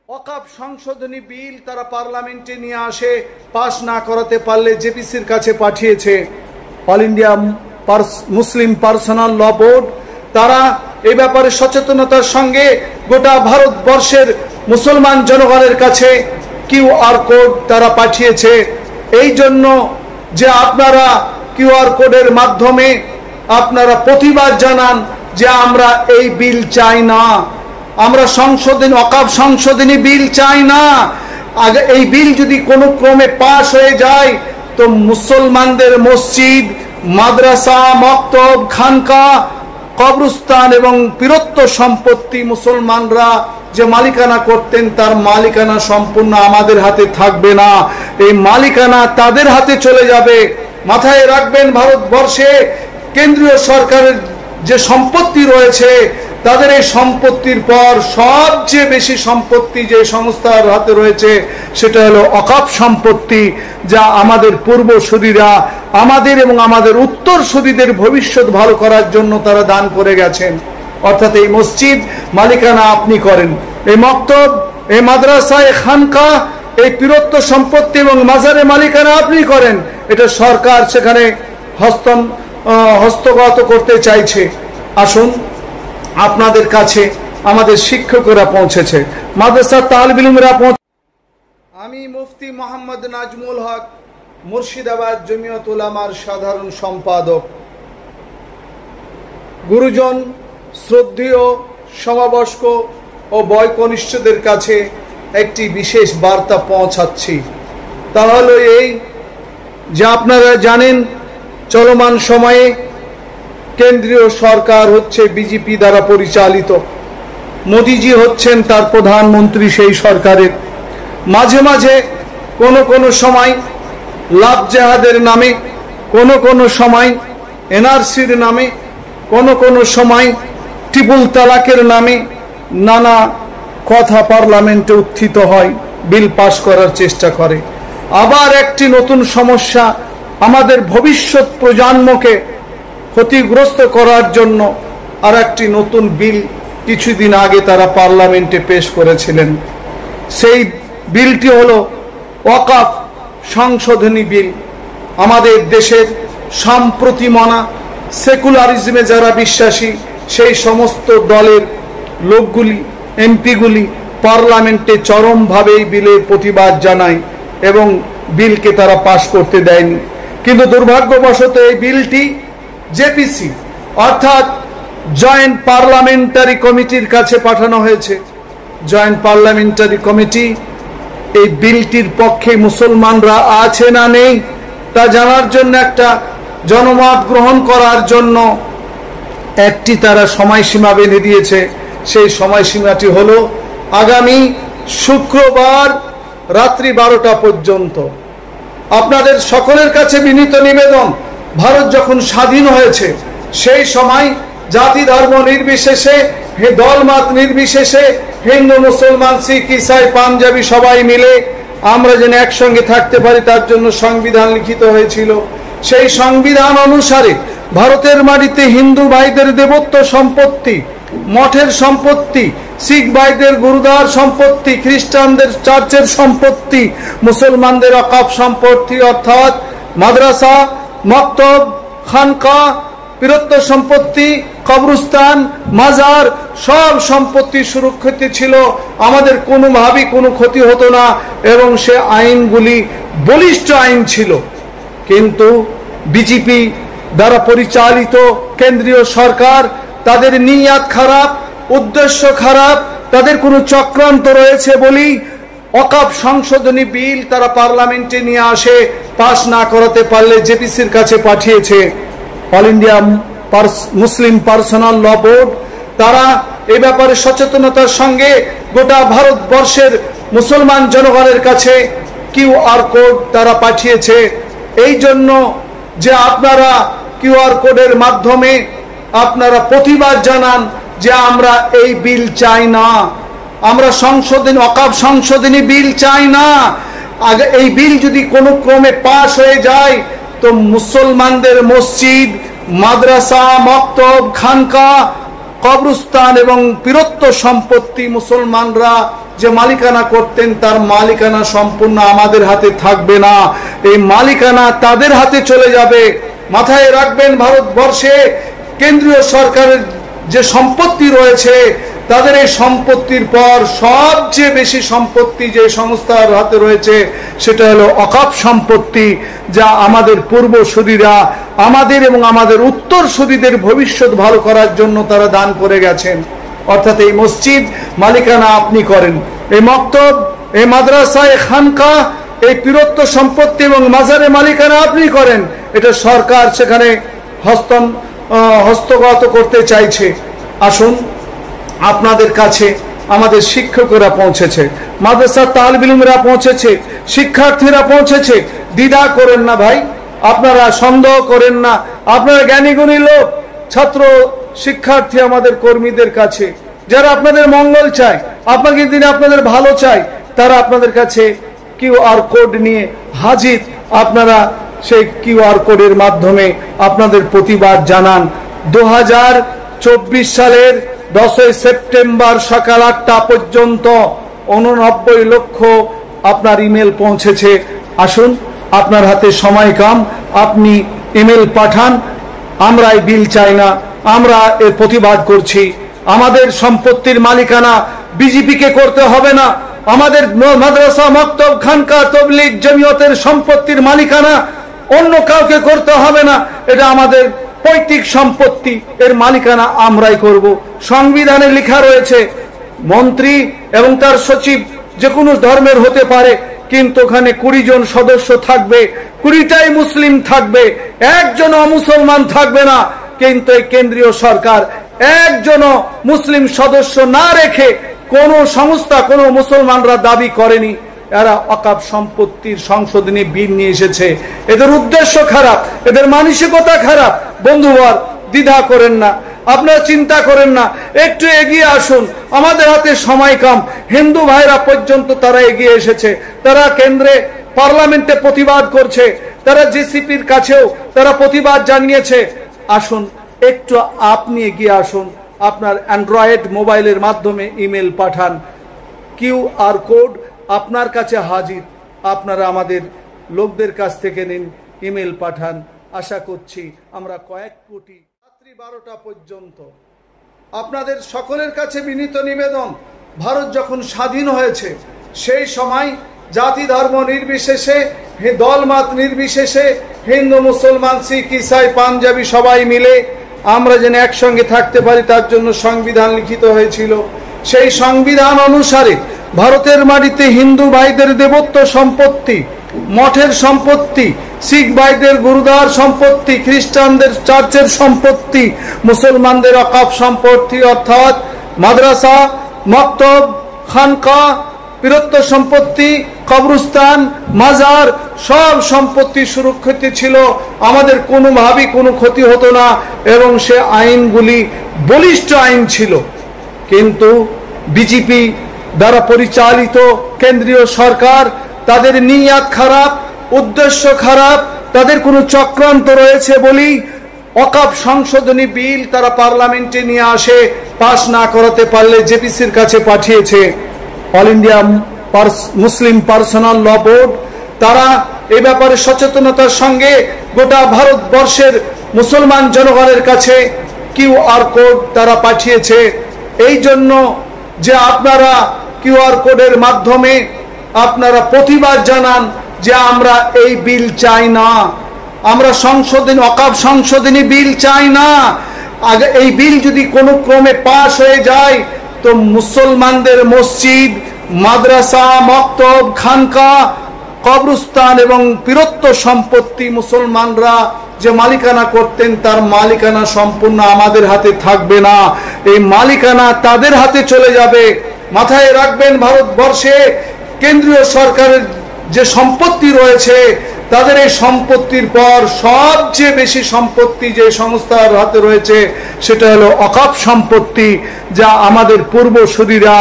ওয়াকফ সংশোধনী বিল তারা পার্লামেন্টে নিয়ে আসে, পাস না করাতে পারলে জেপিসির কাছে পাঠিয়েছে। অল ইন্ডিয়া মুসলিম পার্সোনাল ল বোর্ড তারা এই ব্যাপারে সচেতনতার সঙ্গে গোটা ভারতবর্ষের মুসলমান জনগণের কাছে কিউআর কোড তারা পাঠিয়েছে। এই জন্য যে আপনারা কিউআর কোডের মাধ্যমে আপনারা প্রতিবাদ জানান যে আমরা এই বিল চাই না, আমরা ওয়াকফ সংশোধনী বিল চাই না। আগে এই বিল যদি কোনো ক্রমে পাশ হয়ে যায় তো মুসলমানদের মসজিদ, মাদ্রাসা, মক্তব, খানকা, কবরস্থান এবং পীরত্ব সম্পত্তি মুসলমানরা যে মালিকানা করতেন তার মালিকানা সম্পূর্ণ আমাদের হাতে থাকবে না, এই মালিকানা তাদের হাতে চলে যাবে। মাথায় রাখবেন, ভারতবর্ষে কেন্দ্রীয় সরকারের যে সম্পত্তি রয়েছে তাদের এই সম্পত্তির পর সবচেয়ে বেশি সম্পত্তি যে সংস্থার হাতে রয়েছে সেটা হলো ওয়াকফ সম্পত্তি, যা আমাদের পূর্বসূরীরা আমাদের এবং আমাদের উত্তরসূরীদের ভবিষ্যৎ ভালো করার জন্য তারা দান করে গেছেন। অর্থাৎ এই মসজিদ মালিকানা আপনি করেন, এই মক্তব, এই মাদ্রাসা, এই খানকা, এই পীরত্ব সম্পত্তি এবং মাজারে মালিকানা আপনি করেন। এটা সরকার সেখানে হস্তগত করতে চাইছে। আসুন, আপনাদের কাছে আমাদের শিক্ষকরা পৌঁছেছে, মাদ্রাসা তালিব ইলমরা আমি মুফতি মোহাম্মদ নাজমুল হক, মুর্শিদাবাদ জমিয়ত উলামার সাধারণ সম্পাদক। গুরুজন, শ্রদ্ধেয় সমবয়স্ক ও বয়কনিষ্ঠদের কাছে একটি বিশেষ বার্তা পৌঁছাচ্ছি। তা হলো এই যে আপনারা জানেন চলমান সময়ে কেন্দ্রীয় সরকার হচ্ছে বিজেপি দ্বারা পরিচালিত, মোদিজি হচ্ছেন তার প্রধানমন্ত্রী সেই সরকারের। মাঝে মাঝে কোনো সময় লাভ জেহাদের নামে, কোনো সময় এনআরসির নামে, কোনো সময় ট্রিপল তালাকের নামে নানা কথা পার্লামেন্টে উত্থিত হয়, বিল পাশ করার চেষ্টা করে। আবার একটি নতুন সমস্যা আমাদের ভবিষ্যৎ প্রজন্মকে ক্ষতিগ্রস্ত করার জন্য আর একটি নতুন বিল কিছুদিন আগে তারা পার্লামেন্টে পেশ করেছিলেন। সেই বিলটি হলো ওয়াকফ সংশোধনী বিল। আমাদের দেশের সম্প্রতি মনা সেকুলারিজমে যারা বিশ্বাসী সেই সমস্ত দলের লোকগুলি, এমপিগুলি পার্লামেন্টে চরমভাবে এই বিলের প্রতিবাদ জানায় এবং বিলকে তারা পাশ করতে দেয়নি। কিন্তু দুর্ভাগ্যবশত এই বিলটি জেপিসি অর্থাৎ জয়েন্ট পার্লামেন্টারি কমিটির কাছে পাঠানো হয়েছে। জয়েন্ট পার্লামেন্টারি কমিটি এই বিলটির পক্ষে মুসলমানরা আছে না নেই তা জানার জন্য, একটা জনমত গ্রহণ করার জন্য একটি তারা সময়সীমা বেঁধে দিয়েছে। সেই সময়সীমাটি হলো আগামী শুক্রবার রাত্রি 12টা পর্যন্ত। আপনাদের সকলের কাছে বিনীত নিবেদন, ভারত যখন স্বাধীন হয়েছে সেই সময় জাতি ধর্ম নির্বিশেষে, দলমত নির্বিশেষে, হিন্দু, মুসলমান, শিখ, ইসাই, পাঞ্জাবি সবাই মিলে আমরা যেন একসঙ্গে থাকতে পারি তার জন্য সংবিধান লিখিত হয়েছিল। সেই সংবিধান অনুসারে ভারতের মাটিতে হিন্দু ভাইদের দেবত্ব সম্পত্তি, মঠের সম্পত্তি, শিখ ভাইদের গুরুদ্বার সম্পত্তি, খ্রিস্টানদের চার্চের সম্পত্তি, মুসলমানদের ওয়াকফ সম্পত্তি অর্থাৎ মাদ্রাসা, মক্তব, খানকা, পীরত্ব সম্পত্তি, কবরস্থান, মাজার সব সম্পত্তি সুরক্ষিত ছিল। আমাদের কোনোভাবেই কোনো ক্ষতি হতো না এবং সে আইনগুলি বলিষ্ঠ আইন ছিল। কিন্তু বিজেপি দ্বারা পরিচালিত কেন্দ্রীয় সরকার, তাদের নিয়াত খারাপ, উদ্দেশ্য খারাপ, তাদের কোনো চক্রান্ত রয়েছে বলেই ওয়াকফ সংশোধনী বিল তারা পার্লামেন্টে নিয়ে আসে, পাস না করাতে পারলে জেপিসির কাছে পাঠিয়েছে। অল ইন্ডিয়া মুসলিম পার্সোনাল ল বোর্ড তারা এই ব্যাপারে সচেতনতার সঙ্গে গোটা ভারতবর্ষের মুসলমান জনগণের কাছে কিউআর কোড তারা পাঠিয়েছে। এই জন্য যে আপনারা কিউআর কোডের মাধ্যমে আপনারা প্রতিবাদ জানান যে আমরা এই বিল চাই না, আমরা ওয়াকফ সংশোধনী বিল চাই না। আগে এই বিল যদি কোনো ক্রমে পাশ হয়ে যায় তো মুসলমানদের মসজিদ, মাদ্রাসা, মক্তব, খানকা, কবরস্থান এবং পীরত্ব সম্পত্তি মুসলমানরা যে মালিকানা করতেন তার মালিকানা সম্পূর্ণ আমাদের হাতে থাকবে না, এই মালিকানা তাদের হাতে চলে যাবে। মাথায় রাখবেন, ভারতবর্ষে কেন্দ্রীয় সরকারের যে সম্পত্তি রয়েছে, তাদের এই সম্পত্তির পর সবচেয়ে বেশি সম্পত্তি যে সংস্থার হাতে রয়েছে সেটা হলো ওয়াকফ সম্পত্তি, যা আমাদের পূর্বসূরীরা আমাদের এবং আমাদের উত্তরসূরিদের ভবিষ্যৎ ভালো করার জন্য তারা দান করে গেছেন। অর্থাৎ এই মসজিদ মালিকানা আপনি করেন, এই মক্তব, এই মাদ্রাসা, এই খানকা, এই পীরত্ব সম্পত্তি এবং মাজারের মালিকানা আপনি করেন। এটা সরকার সেখানে হস্তগত করতে চাইছে। আসুন, আপনাদের কাছে আমাদের শিক্ষকরা পৌঁছেছে, মাদ্রাসার তালিব ইলমেরা পৌঁছেছে, শিক্ষার্থীরা পৌঁছেছে। দ্বিধা করেন না ভাই, আপনারা সন্দেহ করেন না। আপনারা জ্ঞানীগুণী লোক, ছাত্র শিক্ষার্থী আমাদের কর্মীদের কাছে যারা আপনাদের মঙ্গল চায়, আপনাকে দিনে আপনাদের ভালো চায়, তারা আপনাদের কাছে কিউআর কোড নিয়ে হাজির। আপনারা সেই কিউআর কোডের মাধ্যমে আপনাদের প্রতিবাদ জানান। 2024 সালের 10 সেপ্টেম্বর সকাল 8টা পর্যন্ত 89 লক্ষ আপনার ইমেল পৌঁছেছে। আসুন, আপনার হাতে সময় কম, আপনি ইমেল পাঠান। আমরা এই বিল চাই না, আমরা এর প্রতিবাদ করছি। আমাদের সম্পত্তির মালিকানা বিজেপিকে করতে হবে না। আমাদের মাদ্রাসা, মক্তব, খানকা, তবলিগ, জমিয়তের সম্পত্তির মালিকানা অন্য কাউকে করতে হবে না। এটা আমাদের পৈতৃক সম্পত্তি, এর মালিকানা আমরাই করব। সংবিধানে লেখা রয়েছে মন্ত্রী এবং তার সচিব যে কোনো ধর্মের হতে পারে, কিন্তু ওখানে 20 জন সদস্য থাকবে, 20টাই মুসলিম থাকবে, একজন অমুসলমান থাকবে না। কিন্তু এই কেন্দ্রীয় সরকার একজনও মুসলিম সদস্য না রেখে কোন সংস্থা, কোন মুসলমানরা দাবি করেনি। এরা ওয়াকফ সম্পত্তির সংশোধনী বিল নিয়ে এসেছে। এদের উদ্দেশ্য খারাপ, এদের মানসিকতা খারাপ। বন্ধুবর, দ্বিধা করেন না, আপনারা চিন্তা করেন না, একটু এগিয়ে আসুন। আমাদের হাতে সময় কম। হিন্দু ভাইরা পর্যন্ত তারা এগিয়ে এসেছে, তারা কেন্দ্রে পার্লামেন্টে প্রতিবাদ করছে, তারা জিসিপির কাছেও তারা প্রতিবাদ জানিয়েছে। আসুন, একটু আপনি এগিয়ে আসুন। আপনার অ্যান্ড্রয়েড মোবাইলের মাধ্যমে ইমেল পাঠান, কিউআর কোড আপনার কাছে হাজির। আপনারা আমাদের লোকদের কাছ থেকে নিন, ইমেল পাঠান। আশা করছি আমরা কয়েক কোটি, রাত্রি 12টা পর্যন্ত। আপনাদের সকলের কাছে বিনীত নিবেদন, ভারত যখন স্বাধীন হয়েছে সেই সময় জাতি ধর্ম নির্বিশেষে, দলমত নির্বিশেষে, হিন্দু, মুসলমান, শিখ, ইসাই, পাঞ্জাবি সবাই মিলে আমরা যেন একসঙ্গে থাকতে পারি তার জন্য সংবিধান লিখিত হয়েছিল। সেই সংবিধান অনুসারে ভারতের মাটিতে হিন্দু ভাইদের দেবত্ব সম্পত্তি, মঠের সম্পত্তি, শিখ ভাইদের গুরুদ্বার সম্পত্তি, খ্রিস্টানদের চার্চের সম্পত্তি, মুসলমানদের ওয়াকফ সম্পত্তি অর্থাৎ মাদ্রাসা, মক্তব, খানকা, পীরত্ব সম্পত্তি, কবরস্থান, মাজার, সব সম্পত্তি সুরক্ষিত ছিল। আমাদের কোনোভাবেই কোনো ক্ষতি হতো না এবং সে আইনগুলি বলিষ্ঠ আইন ছিল। কিন্তু বিজেপি দ্বারা পরিচালিত কেন্দ্রীয় সরকার, তাদের নিয়াত খারাপ, উদ্দেশ্য খারাপ, তাদের কোনো চক্রান্ত রয়েছে বলেই ওয়াকফ সংশোধনী বিল তারা পার্লামেন্টে নিয়ে আসে। পাস না করাতে পারলে জেপিসির কাছে পাঠিয়েছে। অল ইন্ডিয়া মুসলিম পার্সোনাল ল বোর্ড, তারা এই ব্যাপারে সচেতনতার সঙ্গে গোটা ভারতবর্ষের মুসলমান জনগণের কাছে কিউআর কোড তারা পাঠিয়েছে। এই জন্য যে আপনারা কিউআর কোডের মাধ্যমে আপনারা প্রতিবাদ জানান যে আমরা এই বিল চাই না, আমরা সংশোধনী, ওয়াকফ সংশোধনী বিল চাই না। আগে এই বিল যদি কোনো ক্রমে পাশ হয়ে যায় তো মুসলমানদের মসজিদ, মাদ্রাসা, মক্তব, খানকা, কবরস্থান এবং পীরত্ব সম্পত্তি মুসলমানরা যে মালিকানা করতেন তার মালিকানা সম্পূর্ণ আমাদের হাতে থাকবে না, এই মালিকানা তাদের হাতে চলে যাবে। মাথায় রাখবেন, ভারতবর্ষে কেন্দ্রীয় সরকারের যে সম্পত্তি রয়েছে, তাদের এই সম্পত্তির পর সবচেয়ে বেশি সম্পত্তি যে সংস্থার হাতে রয়েছে সেটা হলো ওয়াকফ সম্পত্তি, যা আমাদের পূর্বসূরীরা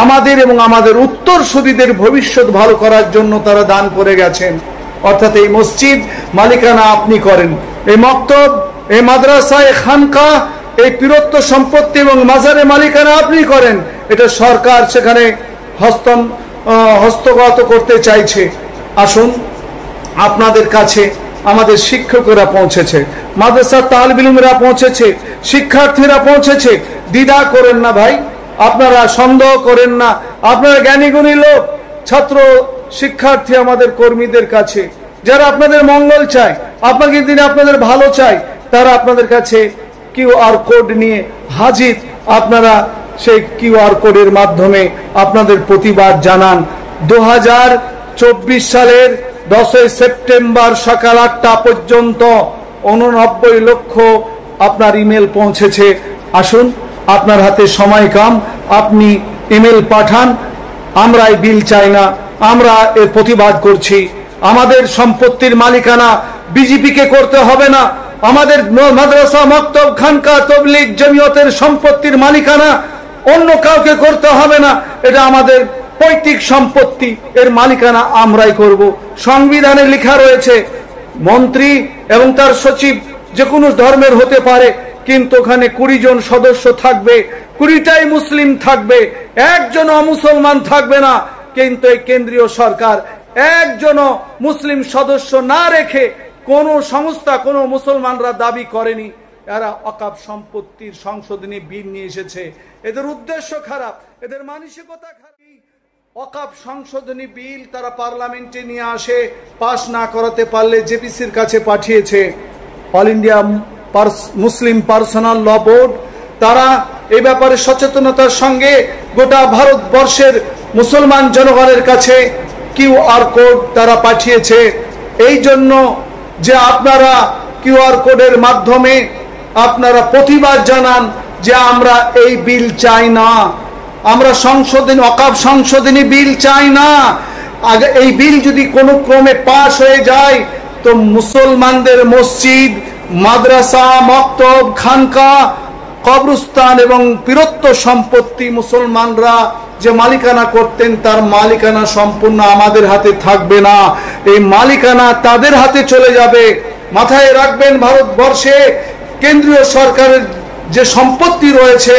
আমাদের এবং আমাদের উত্তরসূরিদের ভবিষ্যৎ ভালো করার জন্য তারা দান করে গেছেন। অর্থাৎ এই মসজিদ মালিকানা আপনি করেন, এই মক্তব, এই মাদ্রাসা, এই খানকা, এই পীরত্ব সম্পত্তি এবং মাজারের মালিকানা আপনি করেন। এটা সরকার সেখানে হস্তগত করতে চাইছে। আসুন, আপনাদের কাছে আমাদের শিক্ষকরা পৌঁছেছে, মাদ্রাসার তালিবে ইলমেরা পৌঁছেছে, শিক্ষার্থীরা পৌঁছেছে। দ্বিধা করেন না ভাই, আপনারা সন্দেহ করেন না। আপনারা জ্ঞানীগুণী লোক, ছাত্র শিক্ষার্থী আমাদের কর্মীদের কাছে যারা আপনাদের মঙ্গল চায়, আপনাকে দিনে আপনাদের ভালো চায়, তারা আপনাদের কাছে কিউআর কোড নিয়ে হাজির। আপনারা সেই কিউআর কোডের মাধ্যমে আপনাদের প্রতিবাদ জানান। 2024 সালের 10 সেপ্টেম্বর সকাল 8টা পর্যন্ত 89 লক্ষ আপনার ইমেল পৌঁছেছে। আসুন, আপনার হাতে সময় কম, আপনি ইমেল পাঠান। আমরা এই বিল চাই না, আমরা এর প্রতিবাদ করছি। আমাদের সম্পত্তির মালিকানা বিজেপিকে করতে হবে না। আমাদের মাদ্রাসা, মক্তব, খানকা, তবলিগ, জমিয়তের সম্পত্তির মালিকানা অন্য কাউকে করতে হবে না। এটা আমাদের পৈতৃক সম্পত্তি, এর মালিকানা আমরাই করব। সংবিধানে লেখা রয়েছে মন্ত্রী এবং তার সচিব যে কোনো ধর্মের হতে পারে, কিন্তু ওখানে 20 জন সদস্য থাকবে, 20টাই মুসলিম থাকবে, একজন অমুসলমান থাকবে না। কিন্তু এই কেন্দ্রীয় সরকার একজন মুসলিম সদস্য না রেখে কোন সংস্থা, কোন মুসলমানরা দাবি করেনি। এরা ওয়াকফ সম্পত্তির সংশোধনী বিল নিয়ে এসেছে। এদের উদ্দেশ্য খারাপ, এদের মানসিকতা খারাপ। ওয়াকফ সংশোধনী বিল তারা পার্লামেন্টে নিয়ে আসে, পাশ না করাতে পারলে জেপিসির কাছে পাঠিয়েছে। অল ইন্ডিয়া মুসলিম পার্সোনাল ল বোর্ড, তারা এই ব্যাপারে সচেতনতার সঙ্গে গোটা ভারতবর্ষের মুসলমান জনগণের কাছে কিউআর কোড তারা পাঠিয়েছে। এই জন্য যে আপনারা কিউআর কোডের মাধ্যমে আপনারা প্রতিবাদ জানান যে আমরা এই বিল চাই না, আমরা ওয়াকফ সংশোধনী বিল চাই না। আগে এই বিল যদি কোনো ক্রমে পাশ হয়ে যায় তো মুসলমানদের মসজিদ, মাদ্রাসা, মক্তব, খানকা, কবরস্থান এবং পীরত্ব সম্পত্তি মুসলমানরা যে মালিকানা করতেন তার মালিকানা সম্পূর্ণ আমাদের হাতে থাকবে না, এই মালিকানা তাদের হাতে চলে যাবে। মাথায় রাখবেন, ভারতবর্ষে কেন্দ্রীয় সরকারের যে সম্পত্তি রয়েছে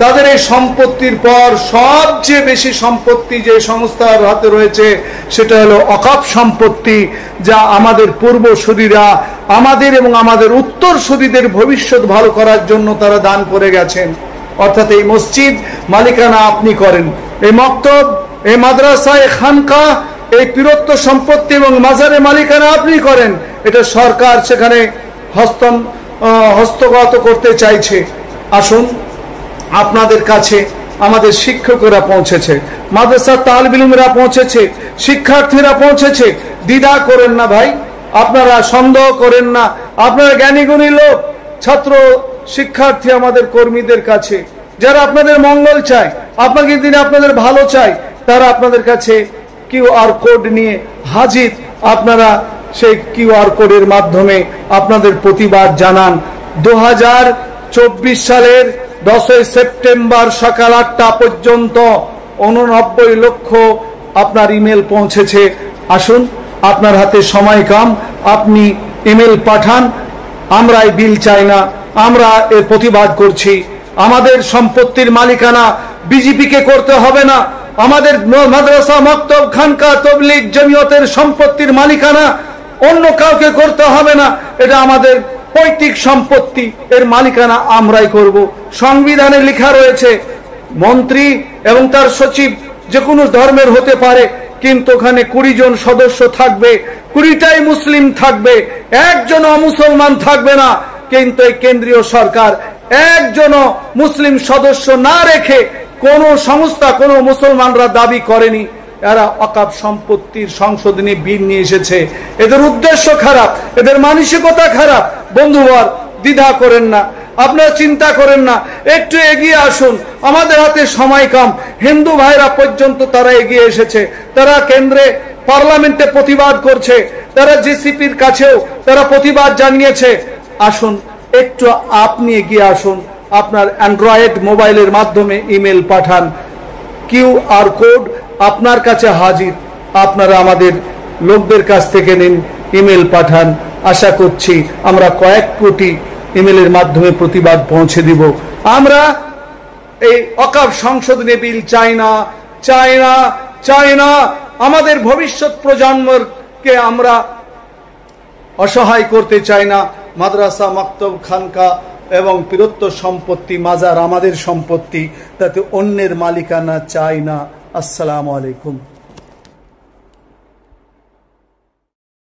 তাদের এই সম্পত্তির পর সবচেয়ে বেশি সম্পত্তি যে সংস্থার হাতে রয়েছে সেটা হলো ওয়াকফ সম্পত্তি, যা আমাদের পূর্বসূরীরা আমাদের এবং আমাদের উত্তরসূরীদের ভবিষ্যৎ ভালো করার জন্য তারা দান করে গেছেন। অর্থাৎ এই মসজিদ মালিকানা আপনি করেন, এই মক্তব, এই মাদ্রাসা, এই খানকা, এই পীরত্ব সম্পত্তি এবং মাজারে মালিকানা আপনি করেন। এটা সরকার সেখানে হস্তগত করতে চাইছে। আসুন, আপনাদের কাছে আমাদের শিক্ষকরা পৌঁছেছে, মাদ্রাসার তালিবে ইলমেরা পৌঁছেছে, শিক্ষার্থীরা পৌঁছেছে। দ্বিধা করেন না ভাই, আপনারা সন্দেহ করেন না। আপনারা জ্ঞানীগুণী লোক, ছাত্র শিক্ষার্থী আমাদের কর্মীদের কাছে যারা আপনাদের মঙ্গল চায়, আপনাকে দিনে আপনাদের ভালো চায়, তারা আপনাদের কাছে কিউআর কোড নিয়ে হাজির। আপনারা সেই কিউআর কোডের মাধ্যমে আপনাদের প্রতিবাদ জানান। 2024 সালের 10 সেপ্টেম্বর সকাল 8টা পর্যন্ত 89 লক্ষ আপনার ইমেল পৌঁছেছে। আসুন, আপনার হাতে সময় কম, আপনি ইমেল পাঠান। আমরা এই বিল চাই না, আমরা এর প্রতিবাদ করছি। আমাদের সম্পত্তির মালিকানা বিজেপিকে করতে হবে না। আমাদের মাদ্রাসা, মক্তব, খানকা, তবলিগ, জমিয়তের সম্পত্তির মালিকানা অন্য কাউকে করতে হবে না। এটা আমাদের পৈতৃক সম্পত্তি, এর মালিকানা আমরাই করব। সংবিধানে লেখা রয়েছে মন্ত্রী এবং তার সচিব যে কোনো ধর্মের হতে পারে, কিন্তু ওখানে 20 জন সদস্য থাকবে, 20টাই মুসলিম থাকবে, একজন অমুসলমান থাকবে না। কিন্তু এই কেন্দ্রীয় সরকার একজন মুসলিম সদস্য না রেখে কোন সংস্থা, কোন মুসলমানরা দাবি করেনি। এরা ওয়াকফ সম্পত্তির সংশোধনী বিল নিয়ে এসেছে। এদের উদ্দেশ্য খারাপ, এদের মানসিকতা খারাপ। বন্ধুবর, দ্বিধা করেন না, আপনারা চিন্তা করেন না, একটু এগিয়ে আসুন। আমাদের হাতে সময় কম। হিন্দু ভাইরা পর্যন্ত তারা এগিয়ে এসেছে, তারা কেন্দ্রে পার্লামেন্টে প্রতিবাদ করছে, তারা জেসিপির কাছেও তারা প্রতিবাদ জানিয়েছে। আসুন, একটু আপনি এগিয়ে আসুন, আপনার অ্যান্ড্রয়েড মোবাইলের মাধ্যমে ইমেল পাঠান। কিউআর কোড আপনার কাছে হাজির, আপনারা আমাদের লোকদের কাছ থেকে নিন, ইমেল পাঠান। আশা করছি আমরা কয়েক কোটি ইমেলের মাধ্যমে প্রতিবাদ পৌঁছে দিব। আমরা এই ওয়াকফ সংশোধনী বিল চাই না, চাই না আমাদের ভবিষ্যৎ প্রজন্মকে আমরা অসহায় করতে চাই না। মাদ্রাসা, মাকতব, খানকা এবং পীরত্ব সম্পত্তি, মাজার আমাদের সম্পত্তি, তাতে অন্যের মালিকানা চাই না। আসসালামু আলাইকুম।